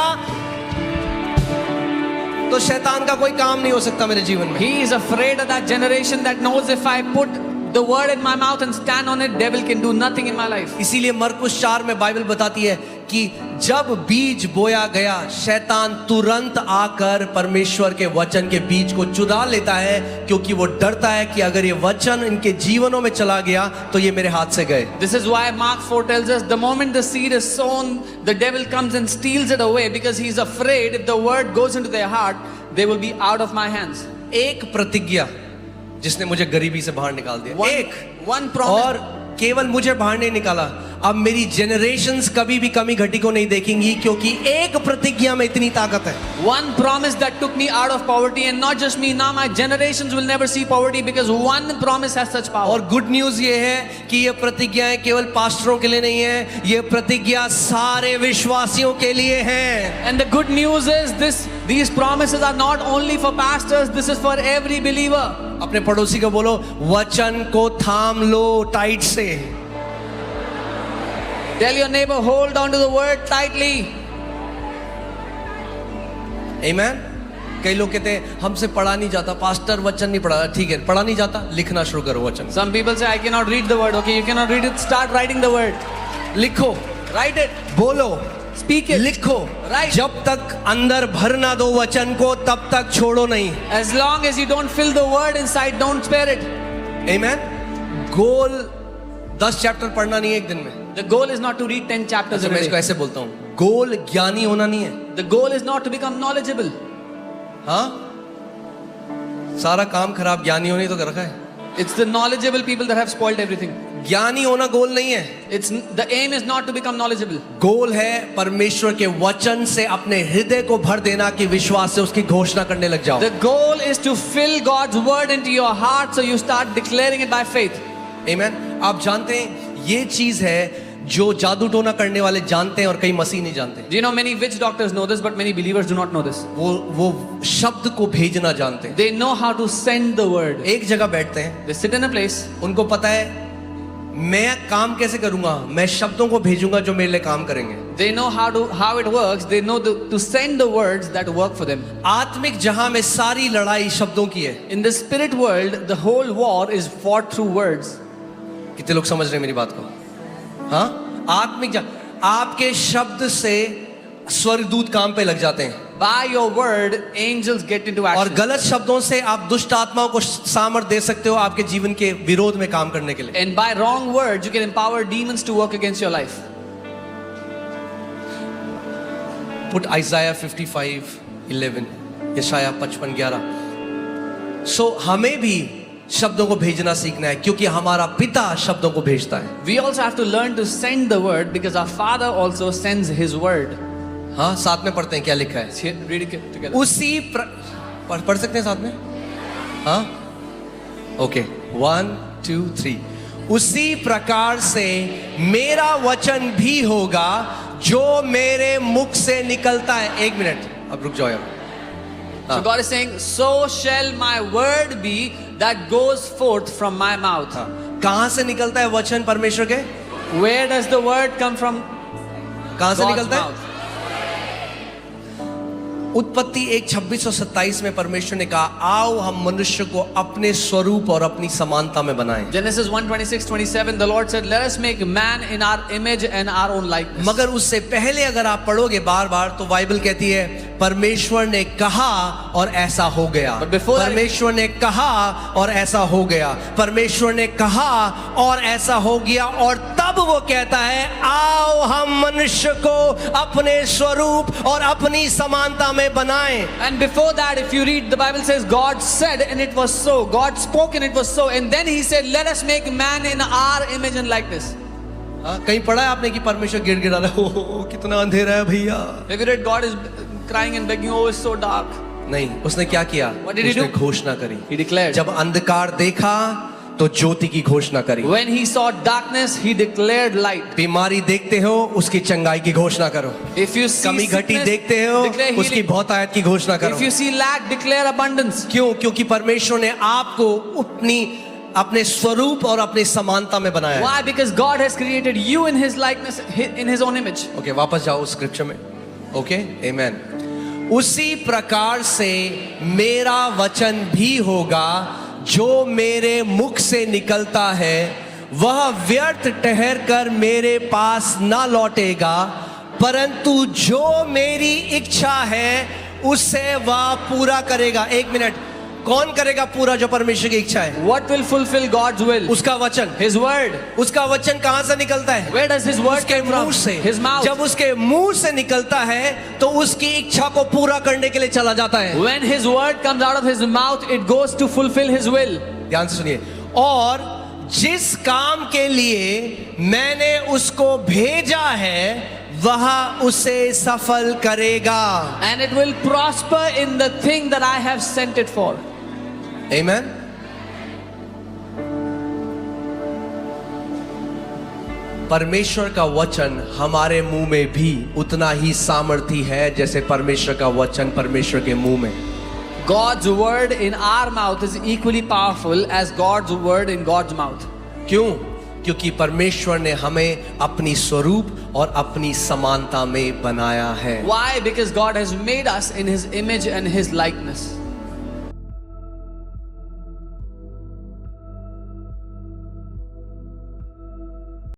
तो शैतान का कोई काम नहीं हो सकता मेरे जीवन में. He is afraid of that generation that knows if I put the word in my mouth and stand on it, devil can do nothing in my life. इसीलिए मरकुस 4 में बाइबल बताती है कि जब बीज बोया गया, शैतान तुरंत आकर परमेश्वर के वचन के बीज को चुरा लेता है, क्योंकि वो डरता है कि अगर ये वचन इनके जीवनों में चला गया तो ये मेरे हाथ से गए. This is why Mark 4 tells us the moment the seed is sown, the devil comes and steals it away because he's afraid if the word goes into their heart, they will be out of my hands. एक प्रतिज्ञा जिसने मुझे गरीबी से बाहर निकाल दिया, One promise. और केवल मुझे बाहर नहीं निकाला, अब मेरी जनरेशंस कभी भी कमी घटी को नहीं देखेंगी, क्योंकि एक प्रतिज्ञा में इतनी ताकत है. One promise that took me out of poverty, and not just me, now my generations will never see poverty because one promise has such power. और गुड न्यूज ये है कि ये प्रतिज्ञाएं केवल पास्टरों के लिए नहीं है, ये प्रतिज्ञा सारे विश्वासियों के लिए है. And the good news is these promises are not only for pastors, this is for every believer. अपने पड़ोसी को बोलो, वचन को थाम लो टाइट से. Tell your neighbor, hold on to the word tightly. आमीन. कई लोग कहते हैं हमसे पढ़ा नहीं जाता, पास्टर वचन नहीं पढ़ा. ठीक है, पढ़ा नहीं जाता, लिखना शुरू करो वचन. Some people say, I cannot read the word. Okay, you cannot read it, start writing the word. लिखो, Write it, बोलो, speak it. लिखो. Right. जब तक अंदर भर ना दो वचन को, तब तक छोड़ो नहीं. As long as you don't fill the word inside, don't spare it. आमीन. गोल 10 चैप्टर पढ़ना नहीं है एक दिन में. The goal is not to read 10 chapters तो a मैं इसको day. ऐसे बोलता हूँ, गोल ज्ञानी होना नहीं है. The goal is not to become knowledgeable. हाँ, सारा काम खराब ज्ञानी होने तो कर रखा है. It's the knowledgeable people that have spoiled everything. ज्ञानी होना गोल नहीं है. The aim is not to become knowledgeable. गोल है परमेश्वर के वचन से अपने हृदय को भर देना, कि विश्वास से उसकी घोषणा करने लग जाओ. The goal is to fill God's word into your heart so you start declaring it by faith. आमीन. आप जानते हैं ये चीज है जो जादू टोना करने वाले जानते हैं और कई मसीह नहीं जानते. Do you know many witch doctors know this, but many believers do not know this. वो शब्द को भेजना जानते हैं. They know how to send the word. एक जगह बैठते हैं, They sit in a place. उनको पता है मैं काम कैसे करूंगा, मैं शब्दों को भेजूंगा जो मेरे लिए काम करेंगे. They know how it works. They know to send the words that work for them. आत्मिक जहां में सारी लड़ाई शब्दों की है। In the spirit world, the whole war is fought through words. कितने लोग समझ रहे हैं मेरी बात को? हाँ, आत्मिक जहां आपके शब्द से स्वर्गदूत काम पे लग जाते हैं। By your word, angels get into और action. गलत शब्दों से आप दुष्ट आत्माओं को सामर्थ्य दे सकते हो आपके जीवन के विरोध में काम करने के लिए। And by wrong words, you can empower demons to work against your life. Put Isaiah 55:11, यशाया 55:11। So हमें भी शब्दों को भेजना सीखना है क्योंकि हमारा पिता शब्दों को भेजता है। We also have to learn to send the word because our Father also sends His word. हाँ, साथ में पढ़ते हैं क्या लिखा है। Here, read it together. उसी पढ़ सकते हैं साथ में? हाँ, ओके, 1 2 3। उसी प्रकार से मेरा वचन भी होगा जो मेरे मुख से निकलता है। एक मिनट, अब रुक जाओ यार। So God is saying, so shall my word be that goes forth from my mouth. कहां से निकलता है वचन परमेश्वर के? Where does the word come from? कहां से God's निकलता है? mouth. उत्पत्ति 1:26 और 27 में परमेश्वर ने कहा, आओ हम मनुष्य को अपने स्वरूप और अपनी समानता में बनाएं। Genesis 1:26-27, the Lord said, let us make man in our image and our own likeness. मगर उससे पहले अगर आप पढ़ोगे बार बार तो बाइबल कहती है परमेश्वर ने कहा और ऐसा हो गया। But before that- परमेश्वर ने कहा और ऐसा हो गया। परमेश्वर ने कहा और ऐसा हो गया और तब वो कहता है, आओ हम मनुष्य को अपने स्वरूप और अपनी समानता में बनाएं। And before that, if you read, the Bible says, God said and it was so. God spoke and it was so. And then He said, let us make man in our image and likeness. कहीं पढ़ा है आपने कि परमेश्वर गिड़गिड़ा रहा है, ओ कितना अंधेरा है भैया? Have you read, God is crying and begging, oh, it's so dark. नहीं, उसने क्या किया? What did he उसने do? घोषणा करी। He declared. जब अंधकार देखा तो ज्योति की घोषणा करी। When He saw darkness, He declared light. बीमारी देखते हो उसकी चंगाई की घोषणा करो। If you see कमी घटी sickness, देखते हो declare उसकी healing. बहुतायत की घोषणा करो। If you see lack, declare abundance. क्यों? क्योंकि परमेश्वर ने आपको अपने स्वरूप और अपनी समानता में बनाया है। Why? Because God has created you in His likeness, in His own image. Okay, वापस जाओ उस स्क्रिप्चर में। ओके, आमेन। उसी प्रकार से मेरा वचन भी होगा जो मेरे मुख से निकलता है, वह व्यर्थ ठहर कर मेरे पास ना लौटेगा, परंतु जो मेरी इच्छा है उससे वह पूरा करेगा। एक मिनट, कौन करेगा पूरा जो परमेश्वर की इच्छा है? What will fulfill God's will? उसका वचन। His word. उसका वचन कहां से निकलता है? Where does His word उसके come from? मुंह से। His mouth. जब उसके मुंह से निकलता है तो उसकी इच्छा को पूरा करने के लिए चला जाता है। When His word comes out of His mouth, it goes to fulfill His will. ध्यान से सुनिए। और जिस काम के लिए मैंने उसको भेजा है वह उसे सफल करेगा। And it will prosper in the thing that I have sent it for. आमेन। परमेश्वर का वचन हमारे मुंह में भी उतना ही सामर्थी है जैसे परमेश्वर का वचन परमेश्वर के मुंह में। God's word in our mouth is equally powerful as God's word in God's mouth. क्यों? क्योंकि परमेश्वर ने हमें अपनी स्वरूप और अपनी समानता में बनाया है। Why? Because God has made us in His image and His likeness.